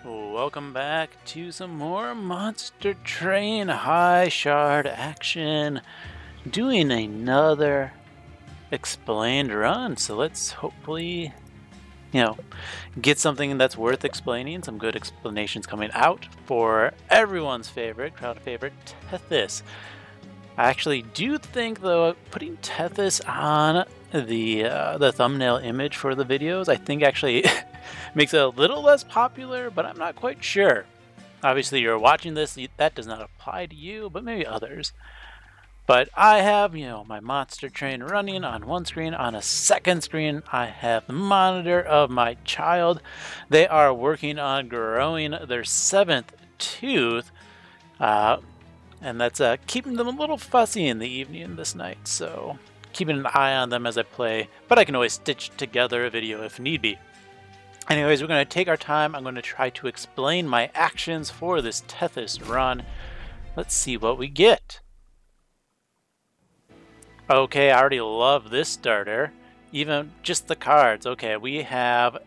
Welcome back to some more Monster Train High Shard action. Doing another explained run, so let's hopefully, get something that's worth explaining. Some good explanations coming out for everyone's favorite, crowd favorite, Tethys. I actually do think, though, putting Tethys on the thumbnail image for the videos, I think actually makes it a little less popular, but I'm not quite sure. Obviously, you're watching this, that does not apply to you, but maybe others. But I have, my monster train running on one screen. On a second screen, I have the monitor of my child. They are working on growing their 7th tooth. And that's keeping them a little fussy in the evening this night. So keeping an eye on them as I play. But I can always stitch together a video if need be. Anyways, we're going to take our time. I'm going to try to explain my actions for this Tethys run. Let's see what we get. Okay, I already love this starter. Even just the cards. Okay, we have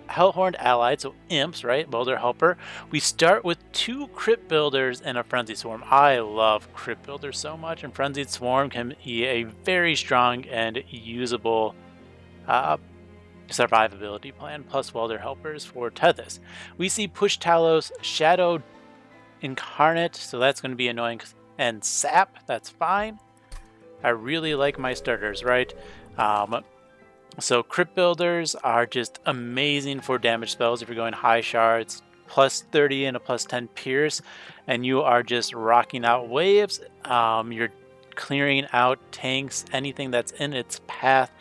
Hellhorned Allied, so imps, right? Boulder Helper. We start with 2 Crypt Builders and a Frenzied Swarm. I love Crypt Builders so much, and Frenzied Swarm can be a very strong and usable survivability plan, plus Welder Helpers for Tethys. We see Push Talos, Shadow Incarnate, so that's going to be annoying, and Sap, that's fine. I really like my starters, right? So Crypt Builders are just amazing for damage spells if you're going high shards, plus 30 and a plus 10 pierce, and you are just rocking out waves. You're clearing out tanks, anything that's in its path,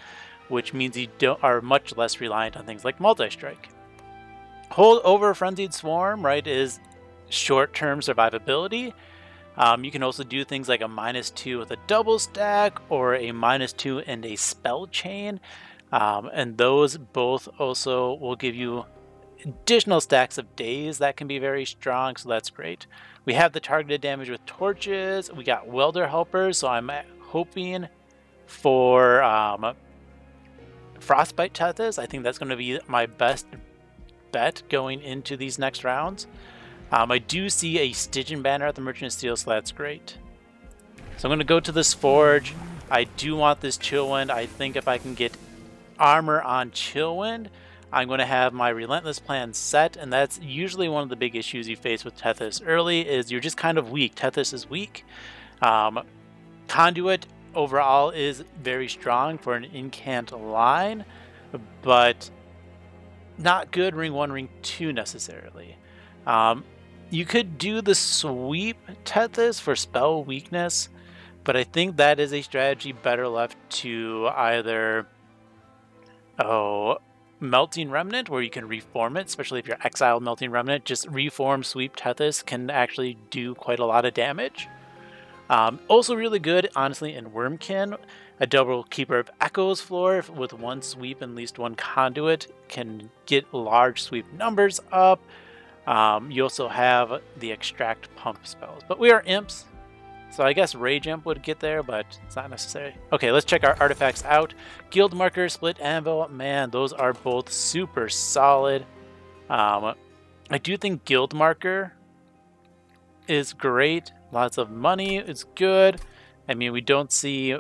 which means you are much less reliant on things like multi-strike. Hold over Frenzied Swarm, right, is short-term survivability. You can also do things like a -2 with a double stack or a -2 and a spell chain. And those both also will give you additional stacks of days that can be very strong, so that's great. We have the targeted damage with torches. We got Welder Helpers, so I'm hoping for Frostbite Tethys. I think that's going to be my best bet going into these next rounds. I do see a Stygian banner at the Merchant of Steel, so that's great. So I'm going to go to this Forge. I do want this Chillwind. I think if I can get armor on Chillwind, I'm going to have my Relentless plan set, and that's usually one of the big issues you face with Tethys early, is you're just kind of weak. Tethys is weak. Conduit overall is very strong for an incant line, but not good ring 1, ring 2 necessarily. You could do the sweep Tethys for spell weakness, but I think that is a strategy better left to either Melting Remnant, where you can reform it, especially if you're exiled Melting Remnant. Just reform sweep Tethys can actually do quite a lot of damage. Also really good, honestly, in Wormkin. A double Keeper of Echoes floor with 1 sweep and at least 1 conduit can get large sweep numbers up. You also have the extract pump spells, but we are imps, so I guess Rage Imp would get there, but it's not necessary. Okay, let's check our artifacts out. Guild Marker, Split Anvil, man, those are both super solid. I do think Guild Marker is great. Lots of money is good. I mean, we don't see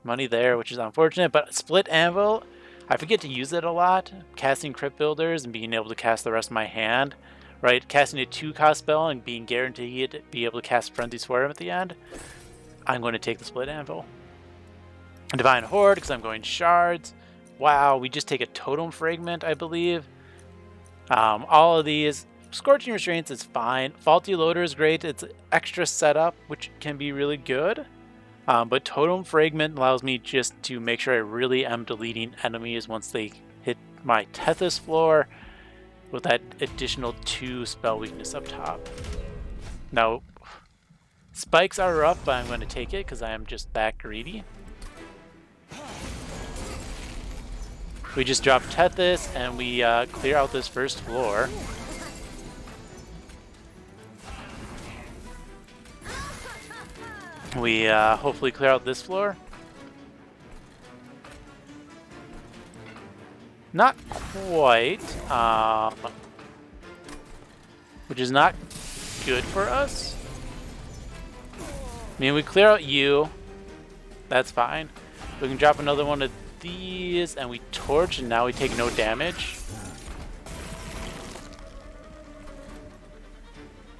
money there, which is unfortunate, but Split Anvil, I forget to use it a lot. Casting Crypt Builders and being able to cast the rest of my hand, right? Casting a 2-cost spell and being guaranteed to be able to cast Frenzy Swarm at the end. I'm going to take the Split Anvil. Divine Horde, because I'm going shards. Wow, we just take a Totem Fragment, I believe. All of these. Scorching Restraints is fine. Faulty Loader is great. It's extra setup, which can be really good. But Totem Fragment allows me just to make sure I really am deleting enemies once they hit my Tethys floor with that additional 2 spell weakness up top. Now, spikes are rough, but I'm going to take it because I am just that greedy. We just drop Tethys and we clear out this first floor. We hopefully clear out this floor. Not quite. which is not good for us. I mean, we clear out you. That's fine. We can drop another one of these, and we torch, and now we take no damage.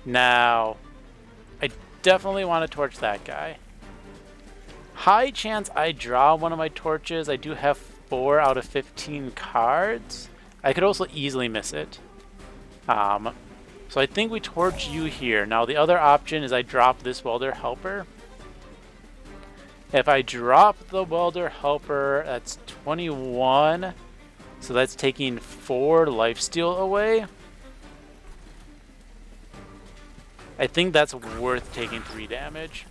Now, I definitely want to torch that guy. High chance I draw one of my torches. I do have 4 out of 15 cards. I could also easily miss it. So I think we torch you here. Now the other option is I drop this Welder Helper. If I drop the Welder Helper, that's 21. So that's taking 4 lifesteal away. I think that's worth taking 3 damage.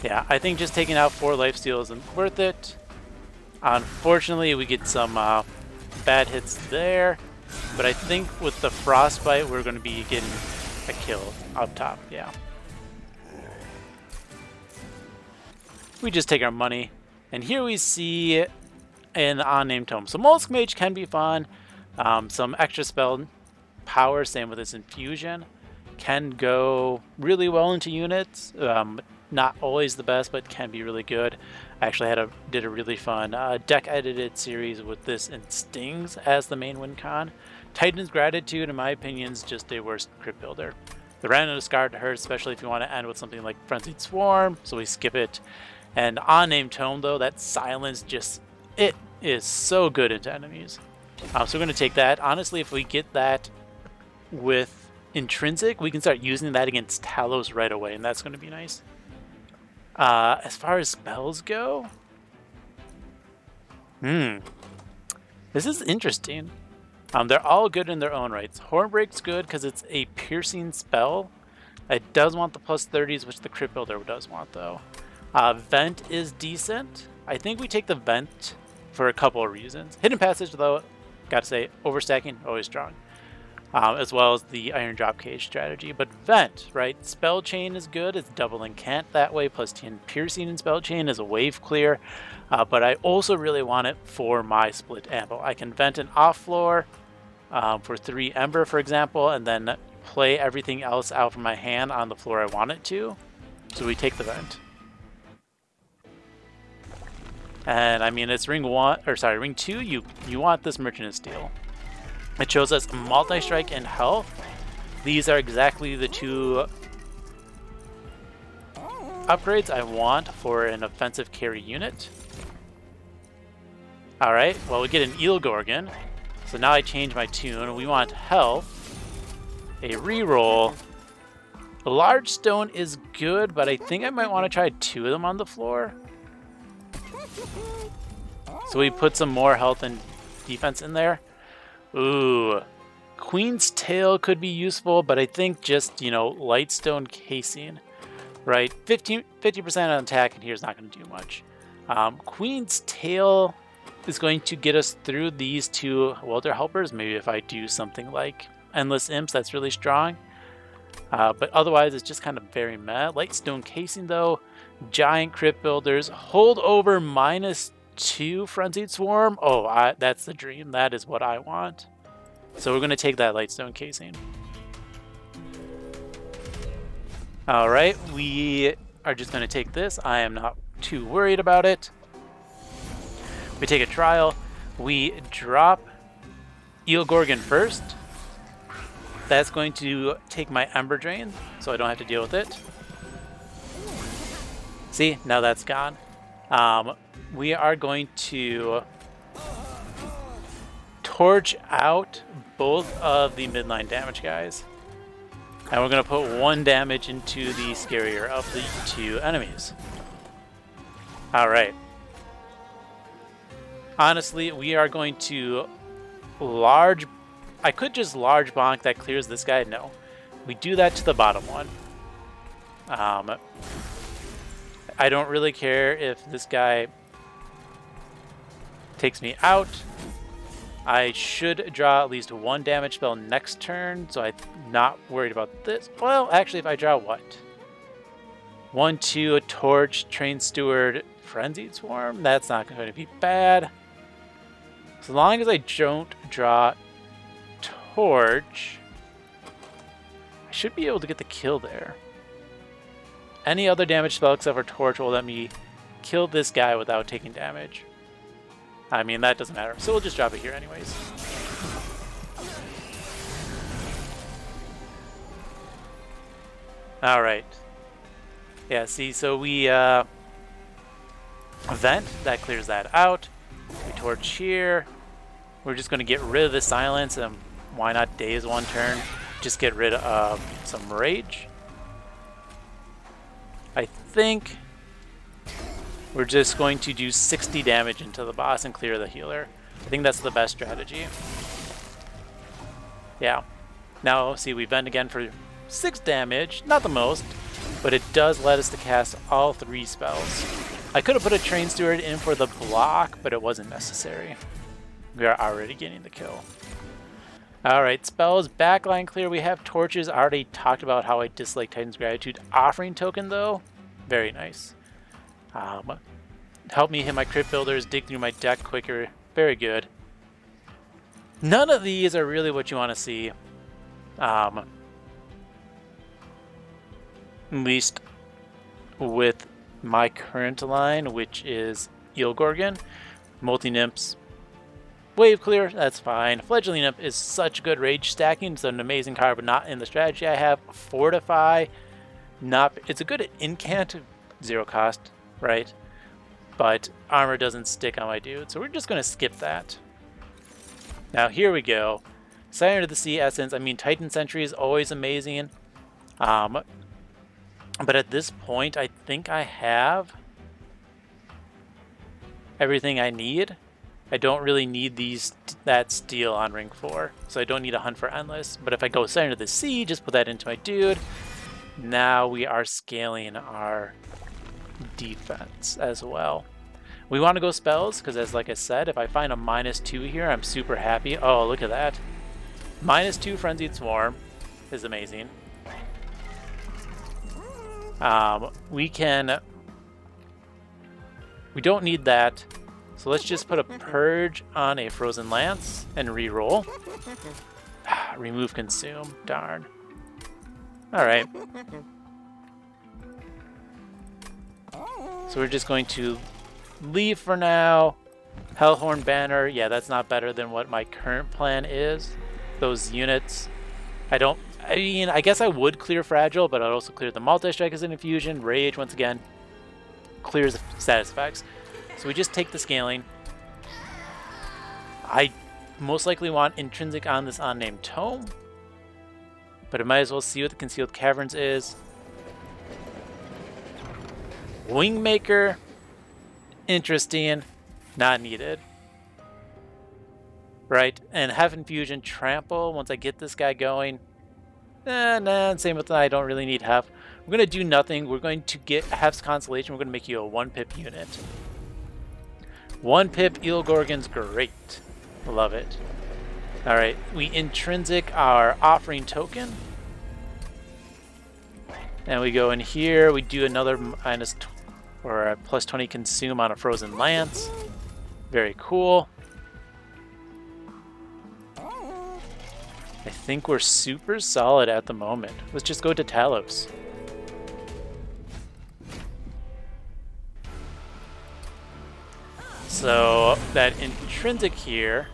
Yeah, I think just taking out 4 lifesteal isn't worth it. Unfortunately, we get some bad hits there. But I think with the Frostbite, we're going to be getting a kill up top. Yeah. We just take our money. And here we see an unnamed tome. So Mollusk Mage can be fun. Some extra spell power, same with this Infusion, can go really well into units. Not always the best, but can be really good. I actually did a really fun deck edited series with this and Stings as the main win con. Titan's Gratitude, in my opinion, is just a worse crypt builder. The random discard hurts, especially if you want to end with something like Frenzied Swarm, so we skip it. And unnamed tome, though, that silence just, it is so good into enemies. So we're going to take that. Honestly, if we get that with Intrinsic, we can start using that against Talos right away, and that's going to be nice. As far as spells go, this is interesting. They're all good in their own rights. Hornbreak's good because it's a piercing spell. It does want the plus 30s, which the crypt builder does want, though. Vent is decent. I think we take the Vent for a couple of reasons. Hidden Passage, though, gotta say, overstacking, always strong. As well as the Iron Drop Cage strategy. But Vent, right? Spell Chain is good. It's double incant that way, plus 10 piercing in Spell Chain is a wave clear. But I also really want it for my split ammo. I can Vent an off floor for 3 Ember, for example, and then play everything else out from my hand on the floor I want it to. So we take the Vent. And I mean, it's ring 2. You want this Merchant of Steel. It shows us multi-strike and health. These are exactly the 2 upgrades I want for an offensive carry unit. Alright, well, we get an Eel Gorgon. So now I change my tune. We want health, a reroll. A large stone is good, but I think I might want to try 2 of them on the floor. So we put some more health and defense in there. Ooh, Queen's Tail could be useful, but I think just, you know, Lightstone Casing, right? 50% on attack, and here's not going to do much. Queen's Tail is going to get us through these 2 Welder Helpers. Maybe if I do something like Endless Imps, that's really strong. But otherwise, it's just kind of very meh. Lightstone Casing, though, Giant Crypt Builders, hold over -2 Frenzied Swarm. Oh, that's the dream. That is what I want. So we're going to take that Lightstone Casing. Alright, we are just going to take this. I am not too worried about it. We take a trial. We drop Eel Gorgon first. That's going to take my Ember Drain, so I don't have to deal with it. See, now that's gone. We are going to torch out both of the midline damage guys. And we're going to put 1 damage into the scarier of the 2 enemies. Alright. Honestly, we are going to large... I could just large bonk that clears this guy. No. We do that to the bottom one. I don't really care if this guy takes me out. I should draw at least 1 damage spell next turn, so I'm not worried about this. Well, actually, if I draw what? 1, 2, a Torch, Train Steward, Frenzied Swarm, that's not going to be bad. As long as I don't draw torch, I should be able to get the kill there. Any other damage spell except for torch will let me kill this guy without taking damage. I mean, that doesn't matter, so we'll just drop it here anyways. Alright. Yeah, see, so we vent, that clears that out. We torch here. We're just going to get rid of the silence, and why not daze one turn? Just get rid of some rage. I think we're just going to do 60 damage into the boss and clear the healer. I think that's the best strategy. Yeah. Now, see, we vent again for 6 damage. Not the most, but it does let us to cast all 3 spells. I could have put a Train Steward in for the block, but it wasn't necessary. We are already getting the kill. Alright, spells, backline clear. We have torches. I already talked about how I dislike Titan's Gratitude. Offering token, though, very nice. Help me hit my crit builders, dig through my deck quicker. Very good. None of these are really what you want to see. At least with my current line, which is Eel Gorgon. Multi-Nymphs, wave clear, that's fine. Fledgling Nymph is such good rage stacking. It's an amazing card, but not in the strategy I have. Fortify, it's a good incant, 0 cost, right? But armor doesn't stick on my dude, so we're just going to skip that. Now here we go. Siren of the Sea Essence. I mean, Titan Sentry is always amazing. But at this point, I think I have everything I need. I don't really need that steel on ring 4, so I don't need a Hunt for Endless. But if I go Siren of the Sea, just put that into my dude. Now we are scaling our defense as well. We want to go spells, because as like I said, if I find a -2 here, I'm super happy. Oh, look at that. -2 Frenzied Swarm is amazing. We don't need that, so let's just put a Purge on a Frozen Lance and re-roll. Remove Consume, darn. Alright. So we're just going to leave for now. Hellhorn Banner, yeah, that's not better than what my current plan is. Those units, I mean, I guess I would clear Fragile, but I'd also clear the Multi-Strike as an infusion. Rage, once again, clears the status effects. So we just take the scaling. I most likely want Intrinsic on this Unnamed Tome, but I might as well see what the Concealed Caverns is. Wingmaker, interesting, not needed. Right, and Heaven Fusion, Trample, once I get this guy going. Nah, same with that, I don't really need Hef. We're going to do nothing. We're going to get Hef's Constellation. We're going to make you a 1-pip unit. 1-pip Eel Gorgon's great. Love it. Alright, we intrinsic our Offering Token. And we go in here, we do another +20 Consume on a Frozen Lance. Very cool. I think we're super solid at the moment. Let's just go to Talos. So that intrinsic here.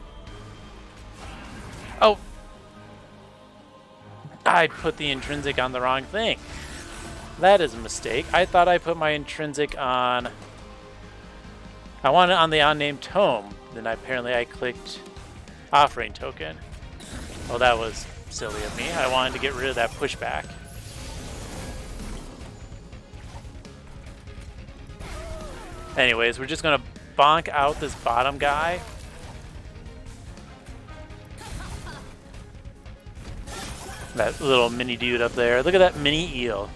Oh, I put the intrinsic on the wrong thing. That is a mistake. I thought I put my intrinsic on. I want it on the Unnamed Tome. Then apparently I clicked Offering Token. Oh, that was silly of me. I wanted to get rid of that pushback. Anyways, we're just gonna bonk out this bottom guy. That little mini dude up there. Look at that mini eel.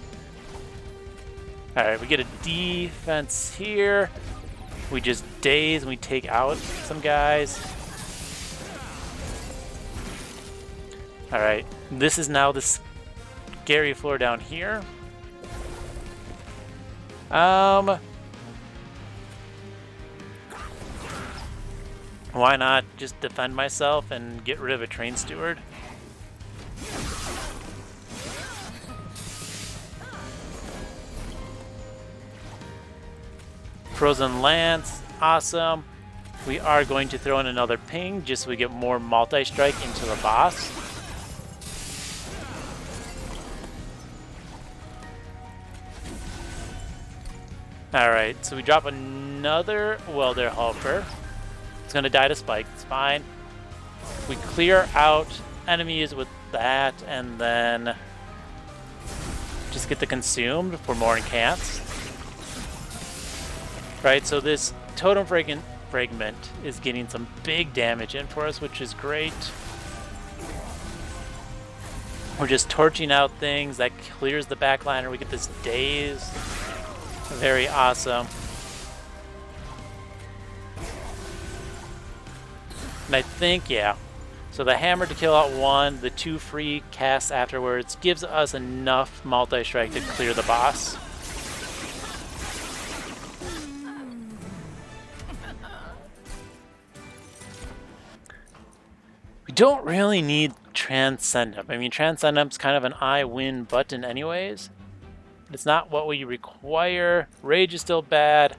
Alright, we get a defense here. We just daze and we take out some guys. Alright, this is now the scary floor down here. Why not just defend myself and get rid of a train steward? Frozen Lance, awesome. We are going to throw in another ping just so we get more multi-strike into the boss. Alright, so we drop another Welder Helper. It's going to die to spike, it's fine. We clear out enemies with that and then just get the consumed for more incants. Right, so this Totem Fragment is getting some big damage in for us, which is great. We're just torching out things, that clears the backliner, we get this daze. Very awesome. And I think, yeah. So the hammer to kill out one, the 2 free casts afterwards gives us enough multi-strike to clear the boss. We don't really need Transcendent. I mean, Transcendent's kind of an I win button anyways. It's not what we require. Rage is still bad.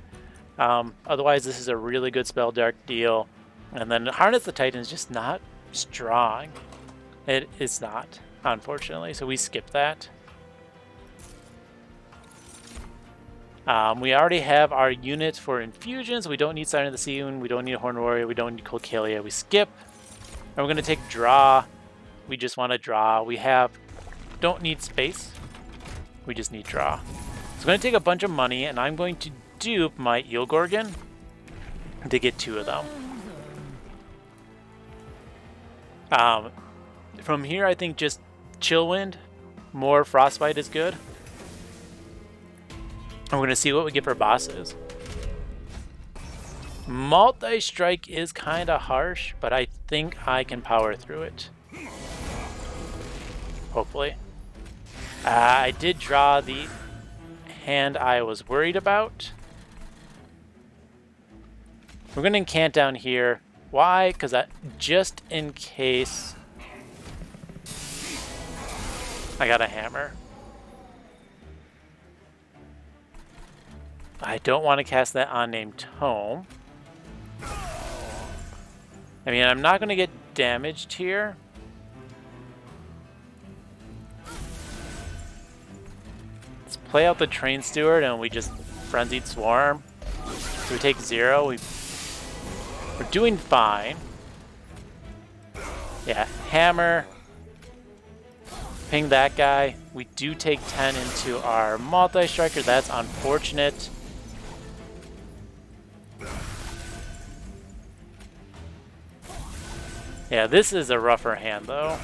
Otherwise, this is a really good spell dark deal. And then Harness the Titan is just not strong. It is not, unfortunately. So we skip that. We already have our units for infusions. We don't need Siren of the Sea. We don't need a Horned Warrior. We don't need Colcalia. We skip. And we're going to take draw. We just want to draw. We don't need space. We just need draw. So I'm going to take a bunch of money, and I'm going to dupe my Eel Gorgon to get 2 of them. From here, I think just Chillwind, more Frostbite is good. And we're going to see what we get for bosses. Multi-strike is kind of harsh, but I think I can power through it. Hopefully. I did draw the hand I was worried about. We're going to incant down here. Why? Because just in case I got a hammer. I don't want to cast that unnamed tome. I mean, I'm not going to get damaged here. Let's play out the Train Steward and we just Frenzied Swarm. So we take 0. We're doing fine. Yeah, hammer. Ping that guy. We do take 10 into our multi-striker. That's unfortunate. Yeah, this is a rougher hand, though.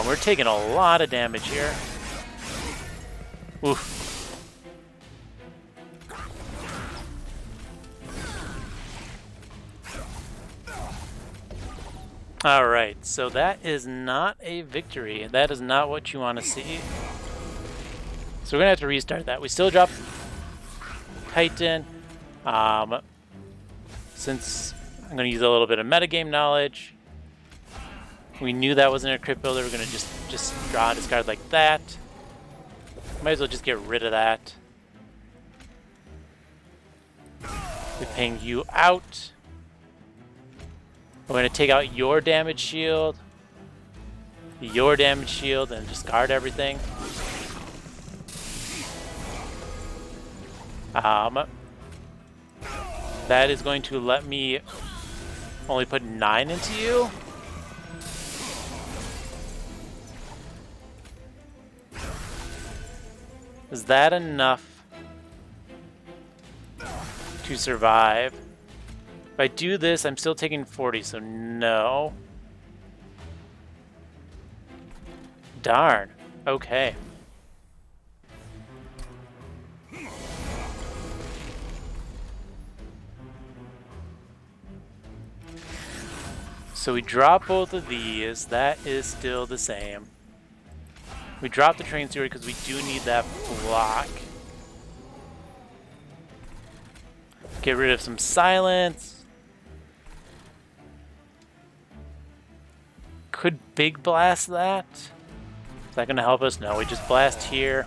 We're taking a lot of damage here. Oof. Alright, so that is not a victory. That is not what you want to see. So we're going to have to restart that. We still drop Titan. Since I'm going to use a little bit of metagame knowledge. We knew that wasn't a crit builder. We're going to just draw a discard like that. Might as well just get rid of that. We ping you out. We're going to take out your damage shield, and discard everything. That is going to let me only put 9 into you. Is that enough to survive? If I do this, I'm still taking 40, so no. Darn. Okay. So we drop both of these. That is still the same. We drop the Train Steward because we do need that block. Get rid of some silence. Could big blast that? Is that gonna help us? No, we just blast here.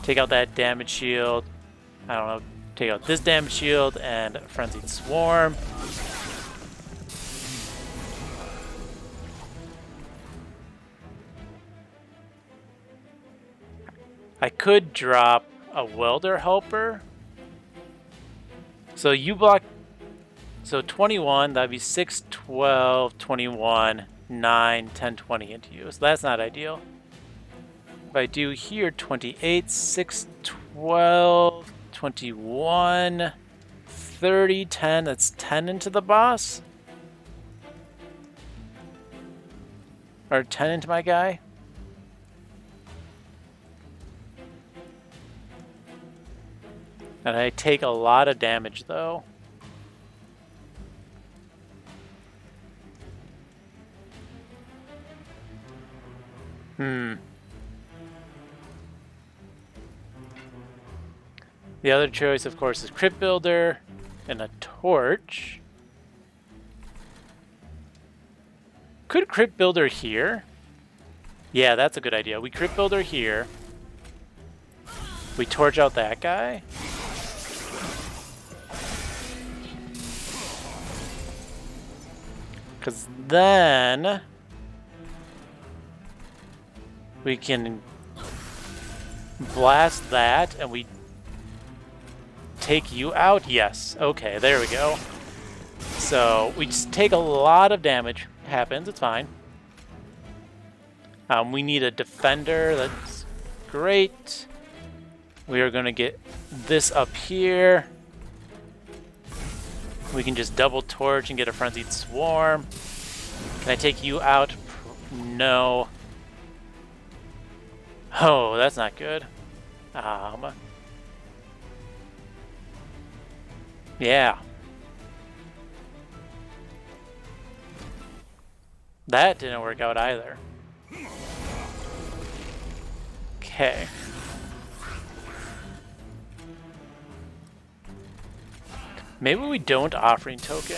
Take out that damage shield. I don't know. Take out this damage shield and Frenzied Swarm. I could drop a Welder Helper. So you block. So 21, that'd be 6, 12, 21, 9, 10, 20 into you. So that's not ideal. If I do here 28, 6, 12, 21, 30, 10, that's 10 into the boss. Or 10 into my guy. And I take a lot of damage though. The other choice, of course, is Crypt Builder and a torch. Could Crypt Builder here? Yeah, that's a good idea. We Crypt Builder here. We torch out that guy. Because then we can blast that and we take you out. Yes. Okay, there we go. So we just take a lot of damage. Happens, it's fine. We need a defender. That's great. We are going to get this up here. We can just double torch and get a Frenzied Swarm. Can I take you out? No. Oh, that's not good. Yeah. That didn't work out either. Okay. Maybe we don't Offering Token.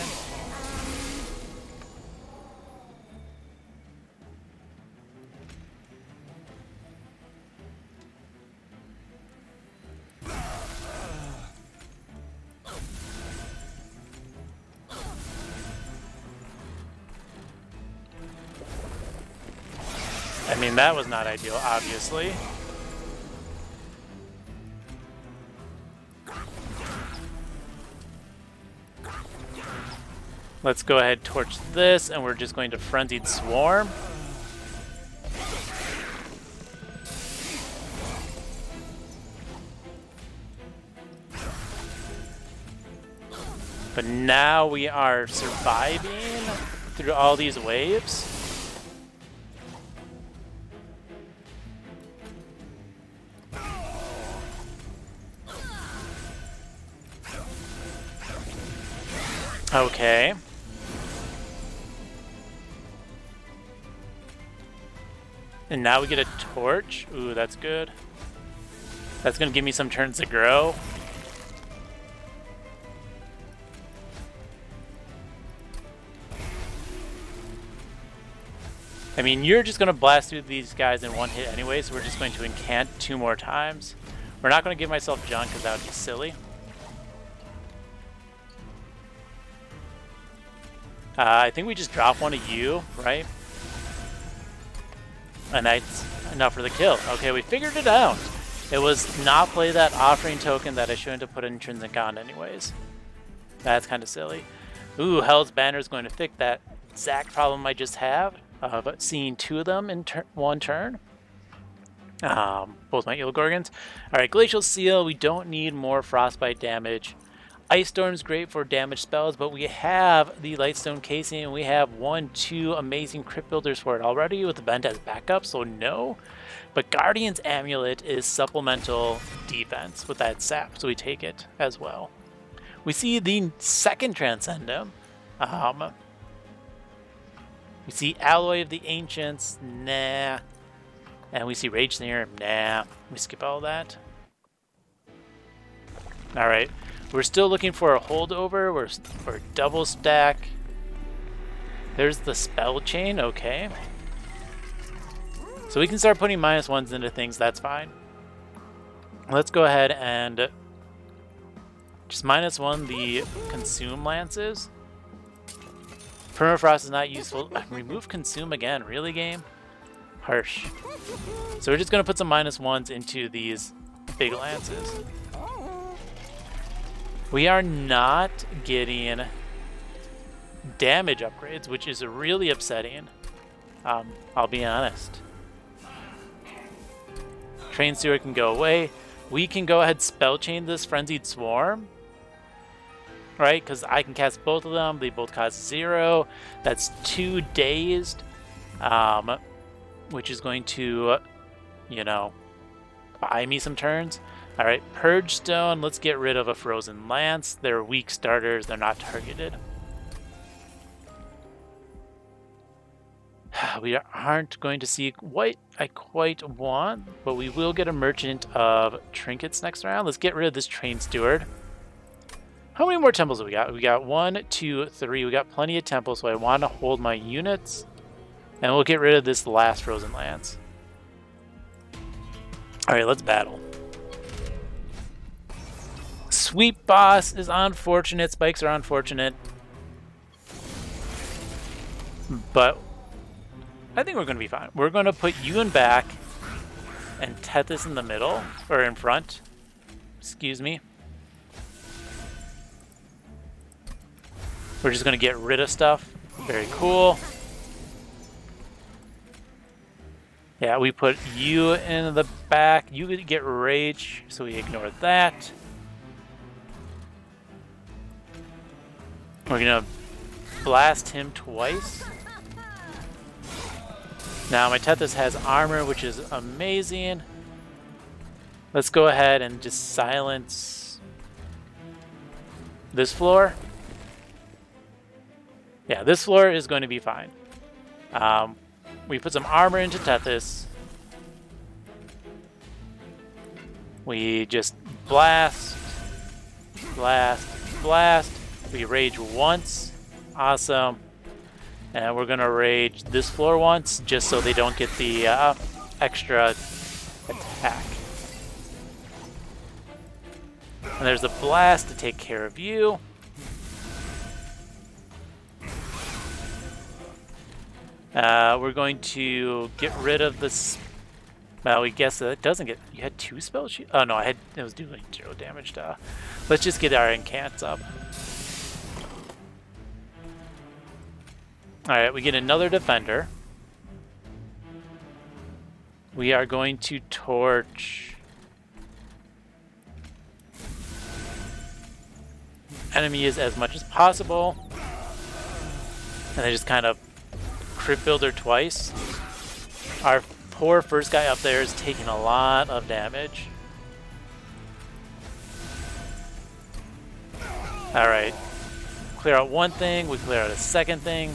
I mean, that was not ideal, obviously. Let's go ahead, torch this, and we're just going to Frenzied Swarm. But now we are surviving through all these waves. Okay. And now we get a torch. Ooh, that's good. That's gonna give me some turns to grow. I mean, you're just gonna blast through these guys in one hit anyway, so we're just going to incant 2 more times. We're not gonna give myself junk because that would be silly. I think we just drop one of you, right? And that's enough for the kill. Okay, we figured it out. It was not play that Offering Token that I shouldn't have put intrinsic on anyways. That's kind of silly. Ooh, Hell's Banner is going to fix that exact problem I just have of seeing 2 of them in one turn. Both my Eel Gorgons. Alright, Glacial Seal, we don't need more Frostbite damage. Ice Storm's great for damage spells, but we have the Lightstone Casing, and we have 1, 2 amazing Crypt Builders for it already with the Vent as backup, so no. But Guardian's Amulet is supplemental defense with that sap, so we take it as well. We see the second Transcendum. We see Alloy of the Ancients, nah. And we see Rage Snare, nah. We skip all that. Alright, we're still looking for a holdover. We're double stack. There's the spell chain, okay. So we can start putting -1s into things, that's fine. Let's go ahead and just -1 the consume lances. Permafrost is not useful. Remove consume again, really game? Harsh. So we're just gonna put some -1s into these big lances. We are not getting damage upgrades, which is really upsetting. I'll be honest. Train Steward can go away. We can go ahead spell chain this Frenzied Swarm. Right, because I can cast both of them. They both cost 0. That's 2 dazed. Which is going to, you know, buy me some turns. Alright, Purge Stone. Let's get rid of a Frozen Lance. They're weak starters. They're not targeted. We aren't going to see what I quite want, but we will get a Merchant of Trinkets next round. Let's get rid of this Train Steward. How many more temples have we got? We got 1, 2, 3. We got plenty of temples, so I want to hold my units. And we'll get rid of this last Frozen Lance. Alright, let's battle. Sweep Boss is unfortunate. Spikes are unfortunate. But I think we're going to be fine. We're going to put you in back and Tethys in the middle, or in front. Excuse me. We're just going to get rid of stuff. Very cool. Yeah, we put you in the back. You get rage, so we ignore that. We're going to blast him twice. Now my Tethys has armor, which is amazing. Let's go ahead and just silence this floor. Yeah, this floor is going to be fine. We put some armor into Tethys. We just blast, blast, blast. We rage once. Awesome. And we're going to rage this floor once, just so they don't get the extra attack. And there's a blast to take care of you. We're going to get rid of this. Well, we guess that it doesn't get. You had 2 spell shields? Oh no, it was doing 0 damage. Let's just get our incants up. All right, we get another defender. We are going to torch enemies as much as possible, and they just kind of crit builder twice. Our poor first guy up there is taking a lot of damage. Alright. Clear out one thing, we clear out a second thing.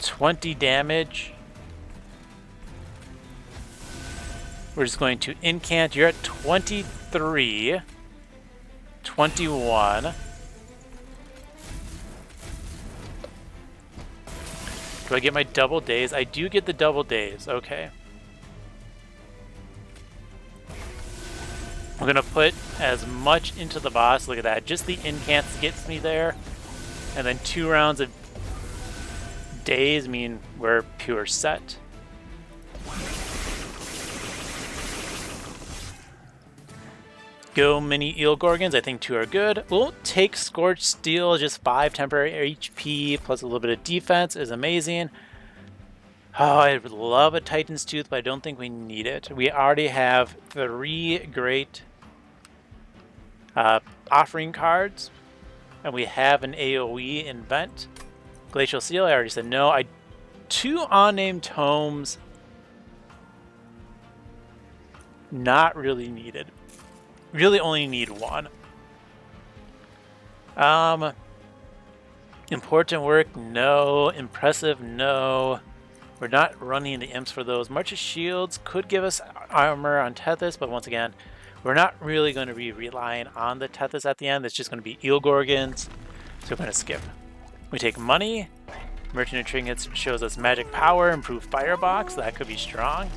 20 damage. We're just going to incant. You're at 23. 21. Do I get my double days? I do get the double days. Okay. I'm going to put as much into the boss. Look at that. Just the incants gets me there. And then 2 rounds of days mean we're pure set. Go mini eel gorgons. I think 2 are good. We'll take Scorched Steel. Just 5 temporary HP plus a little bit of defense is amazing. Oh, I would love a Titan's Tooth, but I don't think we need it. We already have 3 great offering cards, and we have an AoE invent. Glacial Seal, I already said no. 2 unnamed tomes, not really needed. Really only need 1. Important work, no. Impressive, no. We're not running the imps for those. March's shields could give us armor on Tethys, but once again, we're not really going to be relying on the Tethys at the end. It's just going to be Eel Gorgons, so we're going to skip. We take money. Merchant of Trinkets shows us magic power, improved firebox. That could be strong.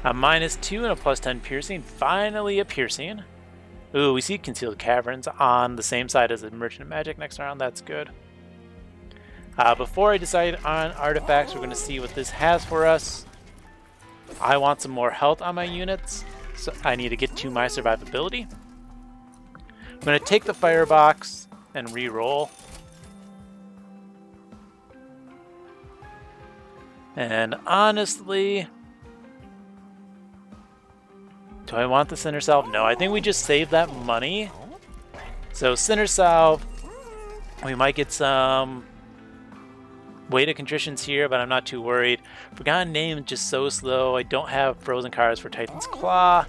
A -2 and a +10 piercing. Finally a piercing. Ooh, we see Concealed Caverns on the same side as the Merchant of Magic next round. That's good. Before I decide on artifacts, we're going to see what this has for us. I want some more health on my units, so I need to get to my survivability. I'm going to take the firebox and re-roll. And honestly, do I want the Center Salve? No, I think we just save that money. So Center Salve, we might get some Weight of Contritions here, but I'm not too worried. Forgotten Name is just so slow. I don't have frozen cards for Titan's Claw.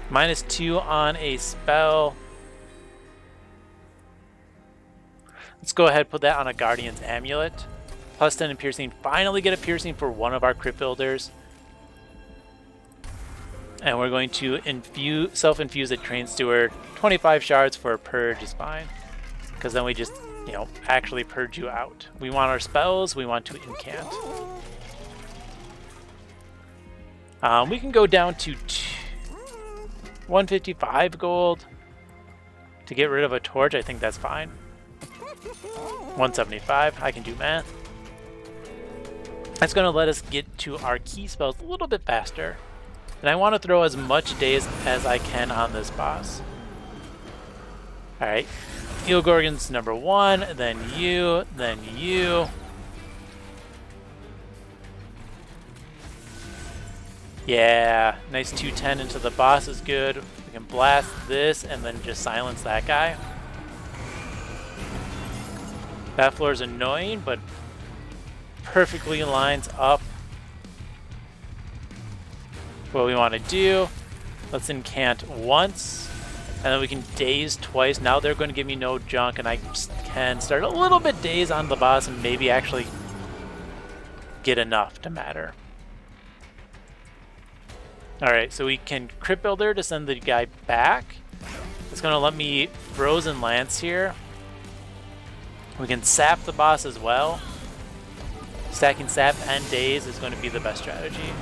-2 on a spell. Let's go ahead and put that on a Guardian's Amulet. +10 in piercing. Finally get a piercing for one of our crypt builders. And we're going to self-infuse a Train Steward. 25 shards for a purge is fine. Because then we just, you know, actually purge you out. We want our spells, we want to incant. We can go down to 155 gold to get rid of a torch. I think that's fine. 175, I can do math. That's going to let us get to our key spells a little bit faster. And I want to throw as much days as I can on this boss. Alright, Eel Gorgons #1, then you, then you. Yeah, nice 210 into the boss is good. We can blast this and then just silence that guy. That floor is annoying, but perfectly lines up what we want to do. Let's incant once, and then we can daze twice. Now they're going to give me no junk, and I can start a little bit daze on the boss and maybe actually get enough to matter. Alright, so we can Crypt Builder to send the guy back. It's going to let me Frozen Lance here. We can sap the boss as well. Stacking sap and daze is going to be the best strategy.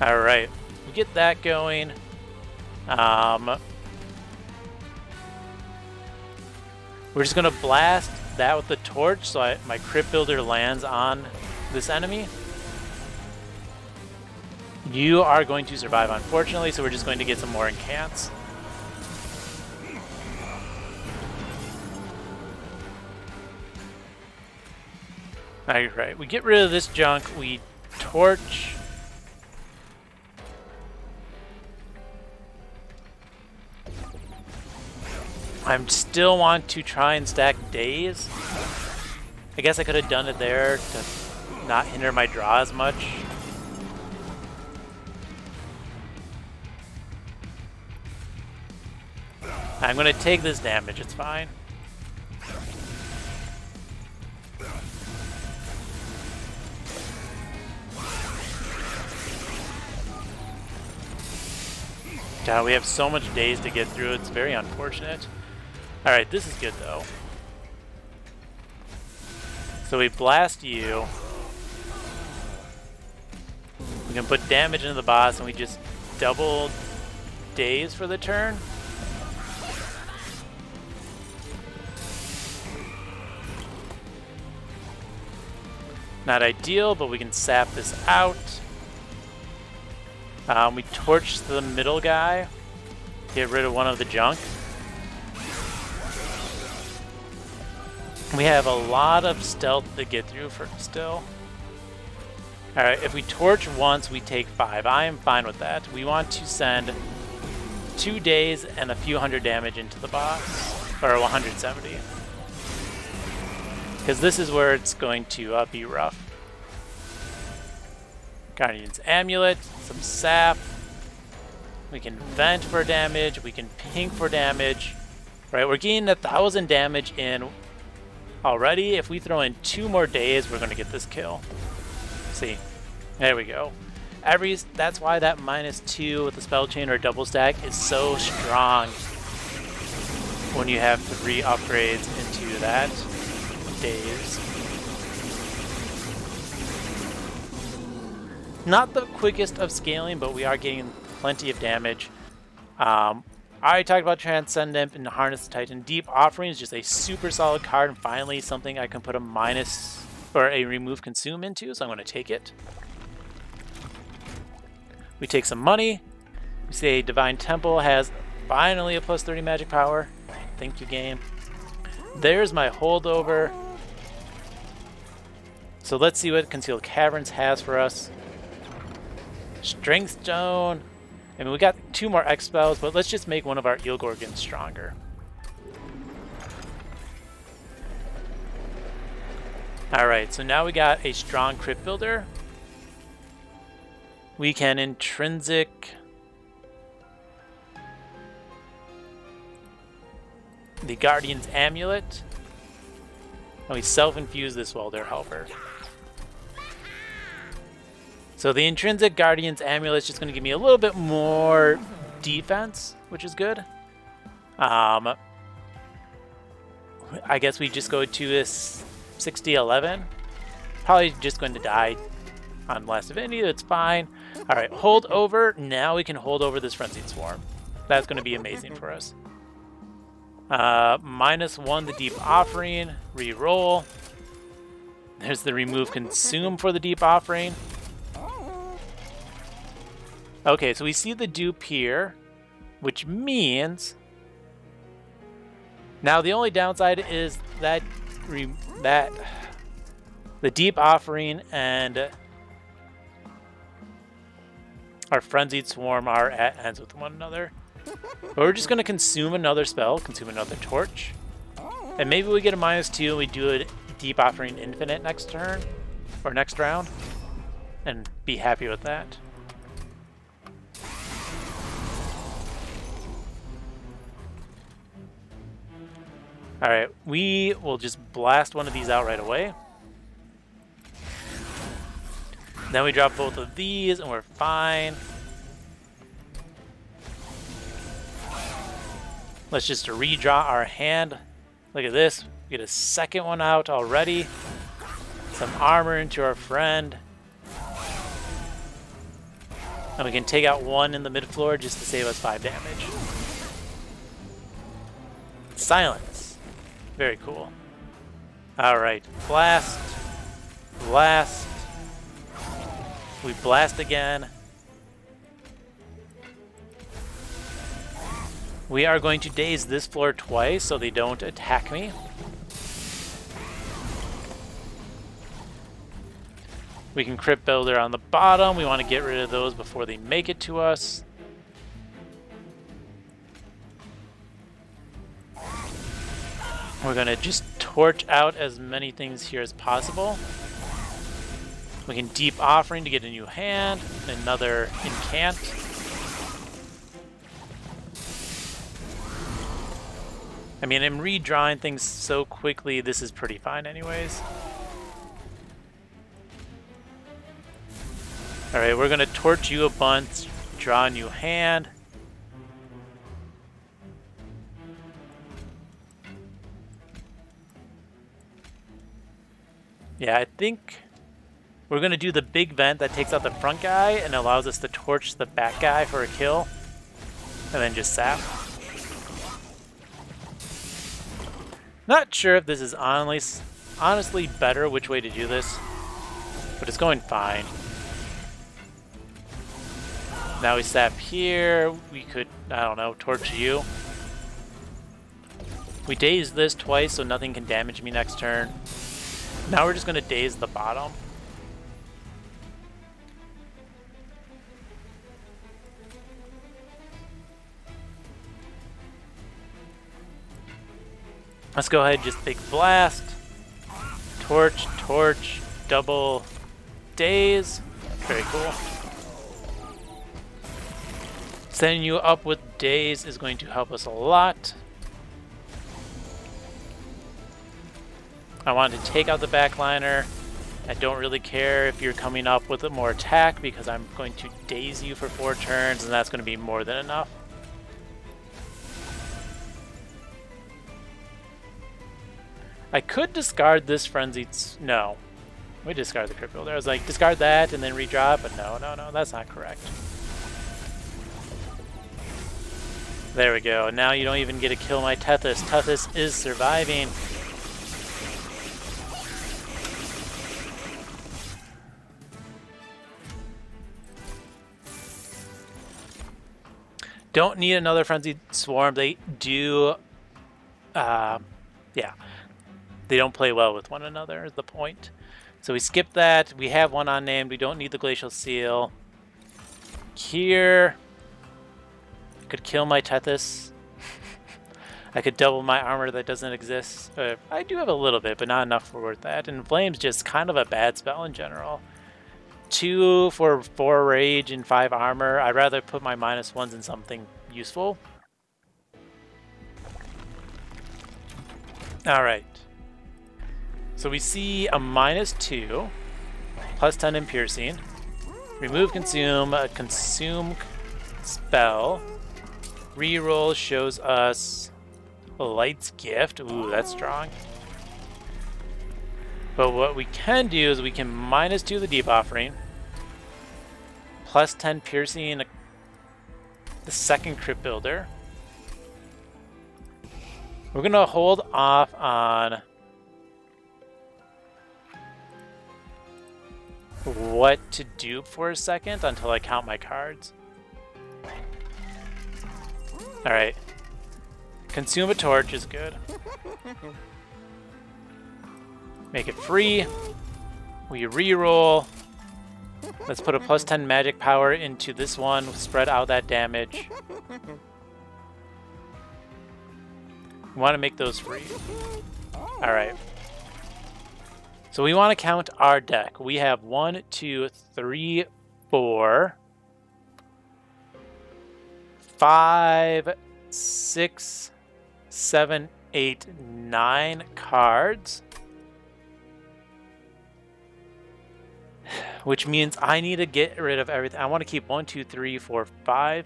Alright, we get that going. We're just going to blast that with the torch so my Crypt Builder lands on this enemy. You are going to survive, unfortunately, so we're just going to get some more incants. Alright, we get rid of this junk, we torch. I still want to try and stack days. I guess I could have done it there to not hinder my draw as much. I'm going to take this damage, it's fine. God, we have so much days to get through, it's very unfortunate. Alright, this is good though. So we blast you. We can put damage into the boss and we just double daze for the turn. Not ideal, but we can sap this out. We torch the middle guy. Get rid of one of the junk. We have a lot of stealth to get through for still. Alright, if we torch once, we take 5. I am fine with that. We want to send 2 days and a few hundred damage into the boss. Or 170. Because this is where it's going to be rough. Guardian's Amulet, some sap. We can vent for damage, we can pink for damage. Right, we're getting 1,000 damage in already. If we throw in 2 more days, we're going to get this kill. See, there we go. That's why that -2 with the spell chain or double stack is so strong when you have 3 upgrades into that days. Not the quickest of scaling, but we are getting plenty of damage. I already talked about Transcendent and Harness the Titan. Deep Offering is just a super solid card, and finally something I can put a minus or a remove consume into, so I'm going to take it. We take some money. We say Divine Temple has finally a +30 magic power. Thank you, game. There's my holdover. So let's see what Concealed Caverns has for us. Strength Stone. I mean, we got 2 more X spells, but let's just make one of our Eel Gorgons stronger. Alright, so now we got a strong Crypt Builder. We can intrinsic the Guardian's Amulet. And we self-infuse this Welder Helper. So the intrinsic Guardian's Amulet is just going to give me a little bit more defense, which is good. I guess we just go to this 60-11. Probably just going to die on Last Divinity. That's fine. All right, hold over. Now we can hold over this Frenzied Swarm. That's going to be amazing for us. -1 the Deep Offering. Reroll. There's the Remove Consume for the Deep Offering. Okay, so we see the dupe here, which means now the only downside is that the Deep Offering and our Frenzied Swarm are at ends with one another. But we're just going to consume another spell, consume another torch, and maybe we get a -2 and we do a Deep Offering Infinite next turn, or next round, and be happy with that. Alright, we will just blast one of these out right away. Then we drop both of these and we're fine. Let's just redraw our hand. Look at this. We get a second one out already. Some armor into our friend. And we can take out one in the mid floor just to save us 5 damage. Silence. Very cool. Alright. Blast. Blast. We blast again. We are going to daze this floor twice so they don't attack me. We can Crypt Builder on the bottom. We want to get rid of those before they make it to us. We're going to just torch out as many things here as possible. We can Deep Offering to get a new hand, another Incant. I mean, I'm redrawing things so quickly, this is pretty fine anyways. Alright, we're going to torch you a bunch, draw a new hand. Yeah, I think we're going to do the big vent that takes out the front guy and allows us to torch the back guy for a kill. And then just sap. Not sure if this is honestly better which way to do this, but it's going fine. Now we sap here. We could, I don't know, torch you. We daze this twice so nothing can damage me next turn. Now we're just going to daze the bottom. Let's go ahead and just big blast. Torch, torch, double daze. Very cool. Setting you up with daze is going to help us a lot. I want to take out the backliner. I don't really care if you're coming up with more attack because I'm going to daze you for 4 turns and that's going to be more than enough. I could discard this Frenzied... No. We discard the Crypt Builder. I was like, discard that and then redrop, but no, that's not correct. There we go. Now you don't even get to kill my Tethys. Tethys is surviving. Don't need another Frenzied Swarm. They do... yeah. They don't play well with one another, is the point. So we skip that. We have one unnamed. We don't need the Glacial Seal. Here... I could kill my Tethys. I could double my armor that doesn't exist. I do have a little bit, but not enough for worth that. And Flame's just kind of a bad spell in general. 2 for 4 rage and 5 armor. I'd rather put my -1s in something useful. Alright. So we see a -2, +10 in piercing. Remove consume, consume spell. Reroll shows us Light's Gift. Ooh, that's strong. But what we can do is we can -2 the Deep Offering, +10 piercing the second Crypt Builder. We're going to hold off on what to dupe for a second until I count my cards. Alright. Consume a Torch is good. Make it free. We reroll. Let's put a +10 magic power into this one. Spread out that damage. We want to make those free. Alright. So we want to count our deck. We have 1, 2, 3, 4, 5, 6, 7, 8, 9 cards. Which means I need to get rid of everything. I want to keep 1, 2, 3, 4, 5.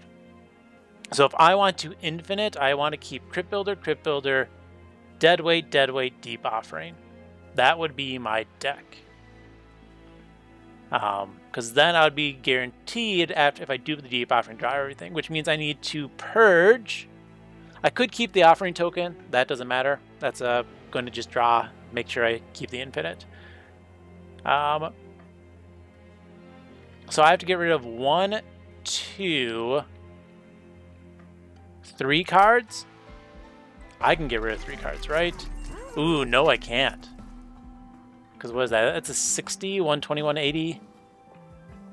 So if I want to infinite, I want to keep Crypt Builder, Deadweight, Deep Offering. That would be my deck. Because then I would be guaranteed, after if I do the Deep Offering, draw everything, which means I need to purge. I could keep the Offering token. That doesn't matter. That's going to just draw, make sure I keep the infinite. So I have to get rid of 1, 2, 3 cards. I can get rid of 3 cards, right? Ooh, no, I can't. Because what is that? That's a 60, 120, 180.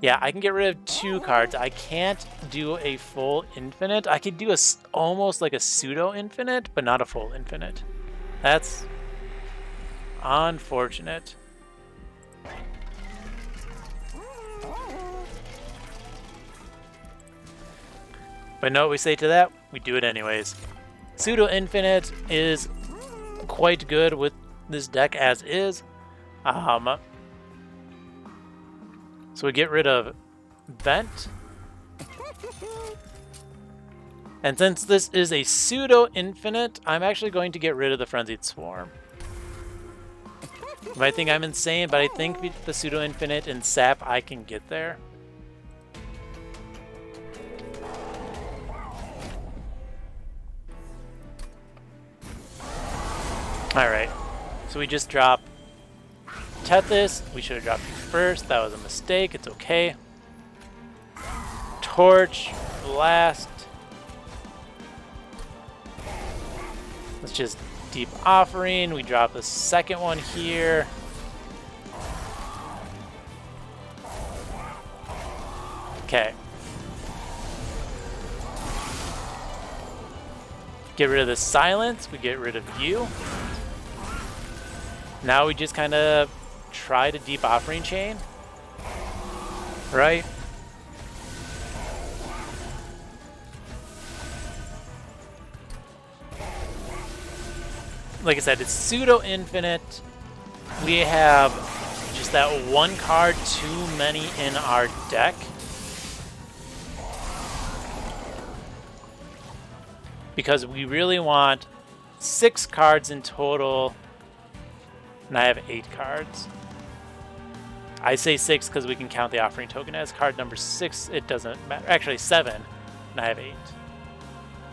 Yeah, I can get rid of 2 cards. I can't do a full infinite. I could do almost like a pseudo-infinite, but not a full infinite. That's unfortunate. But know what we say to that? We do it anyways. Pseudo-infinite is quite good with this deck as is. So we get rid of Vent. And since this is a pseudo-infinite, I'm actually going to get rid of the Frenzied Swarm. You might think I'm insane, but I think with the pseudo-infinite and Sap, I can get there. Alright, so we just drop Tethys. We should have dropped you first. That was a mistake. It's okay. Torch, Blast. Let's just Deep Offering. We drop the second one here. Okay. Get rid of the silence. We get rid of you. Now we just kind of try to Deep Offering chain. Right? Like I said, it's pseudo-infinite. we have just that one card too many in our deck. Because we really want 6 cards in total, and I have 8 cards. I say 6 because we can count the offering token as card number 6. It doesn't matter. Actually, 7, and I have 8.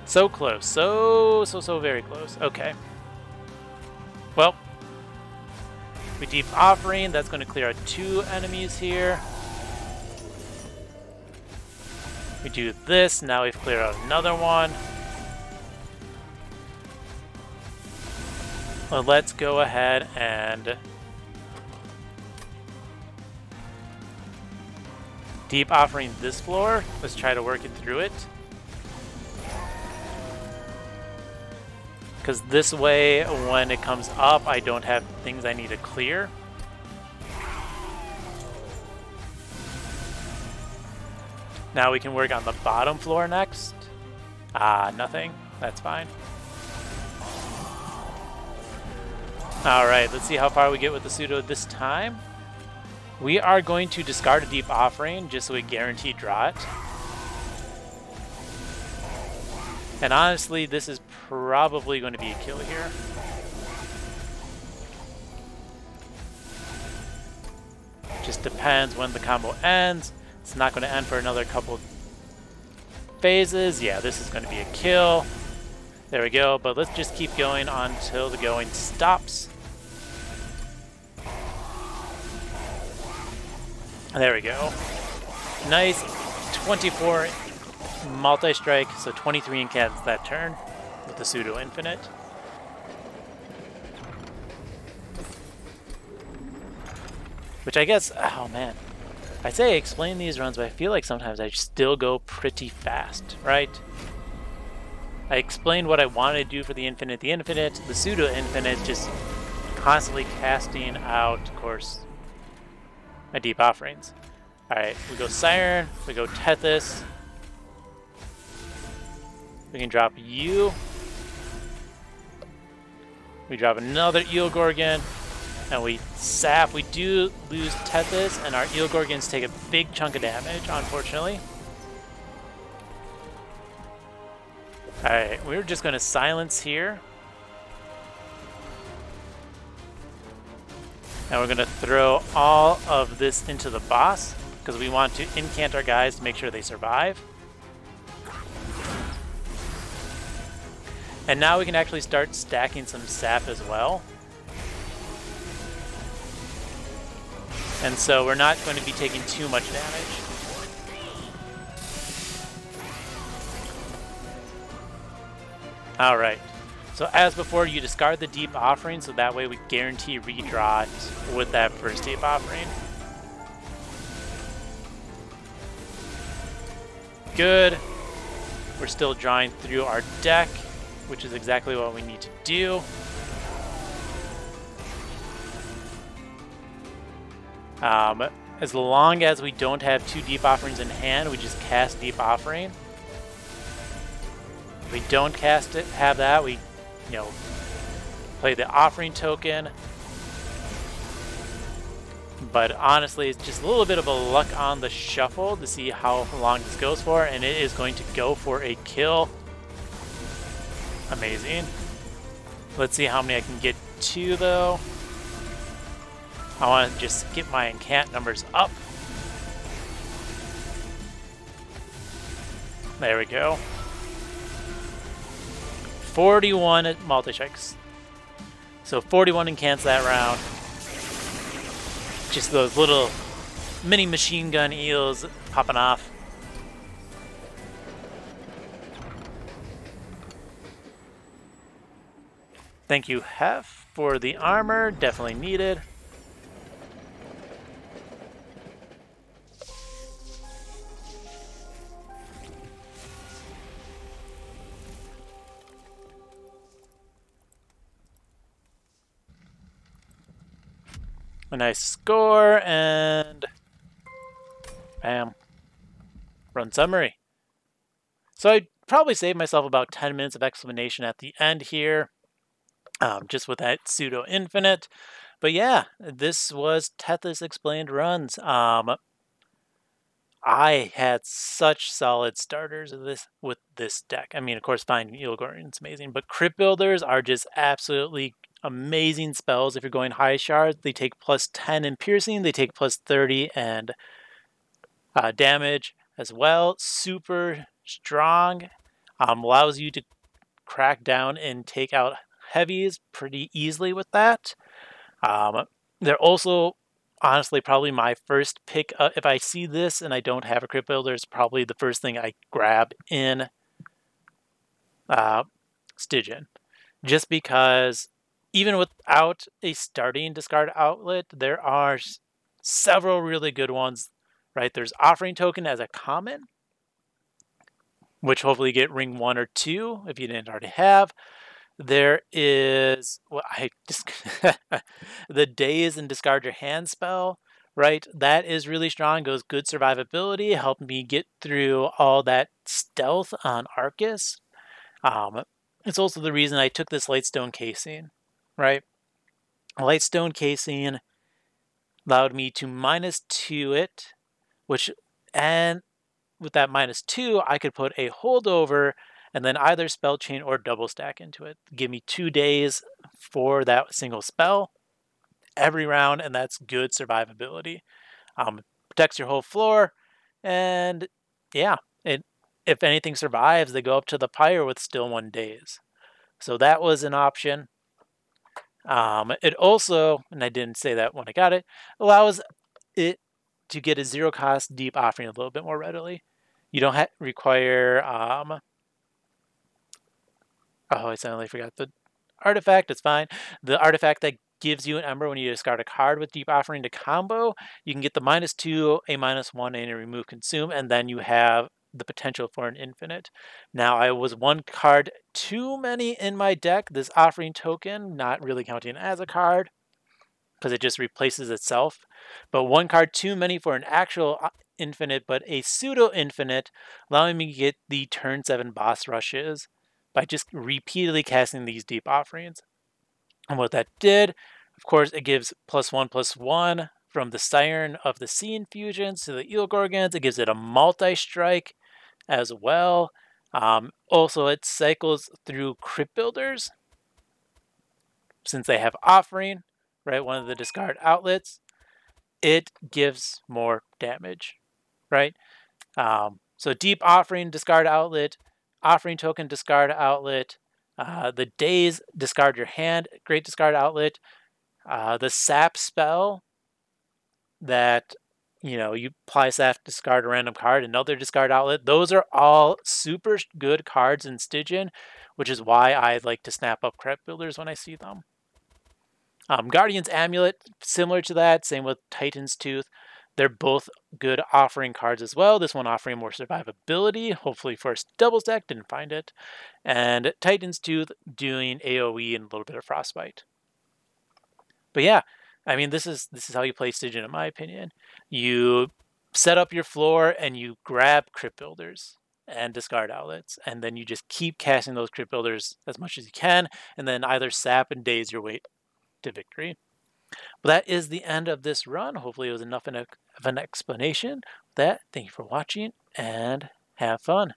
So close. So very close. Okay. Well, we deep offering. That's going to clear out 2 enemies here. We do this. Now we've cleared out another one. Well, let's go ahead and deep offering this floor. Let's try to work it through it. Because this way, when it comes up, I don't have things I need to clear. Now we can work on the bottom floor next. Nothing. That's fine. Alright, let's see how far we get with the pseudo this time. We are going to discard a deep offering just so we guarantee draw it. And honestly, this is probably going to be a kill here. Just depends when the combo ends. It's not going to end for another couple phases. Yeah, this is going to be a kill. There we go, but let's just keep going until the going stops. There we go. Nice 24 multi-strike, so 23 incants that turn with the pseudo-infinite. Which I guess, oh man. I say I explain these runs, but I feel like sometimes I still go pretty fast, right? I explained what I wanted to do for the infinite, the pseudo-infinite, just constantly casting out, of course, my deep offerings. Alright, we go Siren, we go Tethys. We can drop you. We drop another Eel Gorgon, and we sap. We do lose Tethys, and our Eel Gorgons take a big chunk of damage, unfortunately. Alright, we're just going to silence here. And we're going to throw all of this into the boss, because we want to incant our guys to make sure they survive. And now we can actually start stacking some sap as well. And so we're not going to be taking too much damage. Alright, so as before, you discard the deep offering, so that way we guarantee redraw it with that first deep offering. Good. We're still drawing through our deck, which is exactly what we need to do. As long as we don't have 2 deep offerings in hand, we just cast deep offering. If we don't cast it, have that, we, play the offering token. But honestly, it's just a little bit of a luck on the shuffle to see how long this goes for, and it is going to go for a kill. Amazing. Let's see how many I can get to, though. I want to just get my incant numbers up. There we go. 41 multi-strikes. So 41 incants that round. Just those little mini machine gun eels popping off. Thank you, Hef, for the armor. Definitely needed. A nice score, and bam. Run summary. So I'd probably save myself about 10 minutes of explanation at the end here. just with that pseudo infinite. But yeah, this was Tethys Explained runs. I had such solid starters with this deck. I mean, of course, fine, Eel Guardian's amazing, but Crypt Builders are just absolutely amazing spells. If you're going high shards, they take plus 10 in piercing, they take plus 30 and damage as well. Super strong. Allows you to crack down and take out heavies pretty easily with that. They're also honestly probably my first pick. If I see this and I don't have a Crypt Builder, it's probably the first thing I grab in Stygian. Just because even without a starting discard outlet, there are several really good ones, right? There's Offering Token as a common, which hopefully you get ring 1 or 2 if you didn't already have. There is the Daze and Discard Your Hand spell, right? That is really strong, goes good survivability, helped me get through all that stealth on Archus. It's also the reason I took this Lightstone Casing, right? Lightstone Casing allowed me to -2 it, and with that -2, I could put a holdover and then either spell chain or double stack into it. Give me 2 days for that single spell every round, and that's good survivability. Protects your whole floor, and yeah, if anything survives, they go up to the Pyre with still 1 days. So that was an option. It also, and I didn't say that when I got it, allows it to get a 0-cost deep offering a little bit more readily. You don't require oh, I suddenly forgot the artifact. It's fine. The artifact that gives you an Ember when you discard a card with Deep Offering to combo, you can get the -2, a -1, and a remove consume, and then you have the potential for an infinite. Now, I was 1 card too many in my deck. This Offering Token, not really counting as a card, because it just replaces itself. But 1 card too many for an actual infinite, but a pseudo-infinite, allowing me to get the turn 7 boss rushes by just repeatedly casting these Deep Offerings. And what that did, of course, it gives +1/+1 from the Siren of the Sea infusions to the Eel Gorgons. It gives it a multi-strike as well. Also, it cycles through Crypt Builders, since they have Offering, right, one of the discard outlets. It gives more damage, right? So Deep Offering, discard outlet, Offering Token, discard outlet, the Daze, discard your hand, great discard outlet, the Sap spell that, you apply Sap, discard a random card, another discard outlet. Those are all super good cards in Stygian, which is why I like to snap up Crypt Builders when I see them. Guardian's Amulet, similar to that, same with Titan's Tooth. They're both good offering cards as well. This one offering more survivability, hopefully first double stack, didn't find it. And Titan's Tooth doing AoE and a little bit of Frostbite. But yeah, I mean, this is how you play Stygian, in my opinion. You set up your floor and you grab Crypt Builders and discard outlets, and then you just keep casting those Crypt Builders as much as you can, and then either sap and daze your way to victory. But that is the end of this run. Hopefully it was enough of an explanation. With that, thank you for watching and have fun.